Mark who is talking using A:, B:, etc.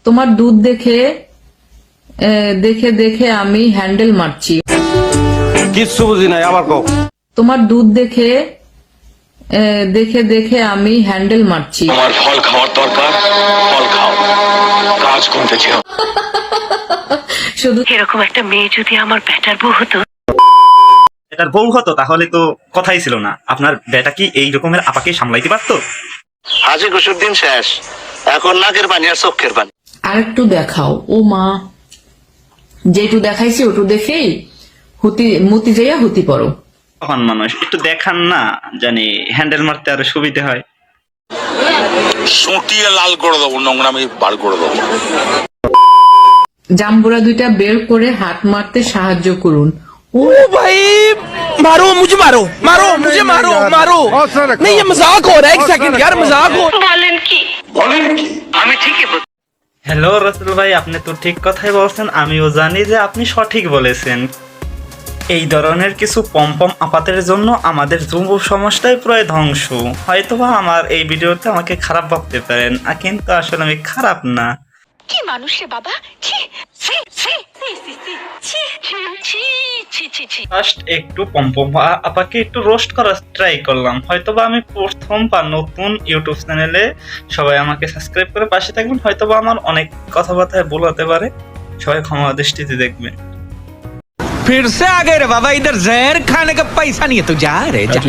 A: তোমার দুধ দেখে দেখে দেখে আমি হ্যান্ডেল মারছি।
B: কিচ্ছু বুঝি নাই, আবার কও।
A: তোমার দুধ দেখে দেখে দেখে আমি হ্যান্ডেল মারছি।
C: তোমার ফল খাওয়ার দরকার, ফল খাও, কাজ করতে চাও।
A: শুধু
D: এরকম একটা মেয়ে যদি আমার ব্যাটার বউ হতো।
E: এটার বউ হতো তাহলে তো কথাই ছিল না। আপনার বেটা কি এই রকমের আপাকে সামলাইতে পারতো?
C: হাজি ঘুষুর দিন শেষ, এখন নাকের পানি আর চোখের পানি।
A: আরেকটু দেখাও। ও মা, যেটু দেখাইছি ওটু দেখেই মতি যাইয়া হুতি পড়ো।
E: তখন মানুষ একটু দেখান না, জানি হ্যান্ডেল মারতে আরো সুবিধা হয়।
C: সুটিয়ে লাল করে দেবো, নোংরামি বার করে দেবো।
A: জাম্বুরা দুইটা বের করে হাত মারতে সাহায্য করুন। ও
F: भाई मारो मुझे, मारो मारो मुझे, मारो मारो। नहीं ये मजाक हो रहा है, एक सेकंड यार, मजाक हो।
D: বলেন কি? আমি ঠিকই বলছি।
E: হ্যালো রসুল ভাই, আপনি তো ঠিক কথাই বলছেন। আমিও জানি যে আপনি সঠিক বলেছেন। এই ধরনের কিছু পম্পম আপাতের জন্য আমাদের যুব সমাজটাই প্রায় ধ্বংস। হয়তোবা আমার এই ভিডিওতে আমাকে খারাপ ভাবতে পারেন, কিন্তু আসলে আমি খারাপ না।
D: কি মানুষ রে বাবা, ছি ছি ছি ছি ছি ছি ছি ছি ছি।
E: ফার্স্ট একটু পম্পম আপাকে একটু রোস্ট করার ট্রাই করলাম। হয়তোবা আমি প্রথম বা নতুন ইউটিউব চ্যানেলে, সবাই আমাকে সাবস্ক্রাইব করে পাশে থাকবেন। হয়তোবা আমার অনেক কথাবার্তায় ভুল হতে পারে, সবাই ক্ষমা দৃষ্টিতে দেখবেন।
F: फिर से आ गए रे बाबा, इधर जहर खाने का पैसा नहीं है, तू जा रे जा।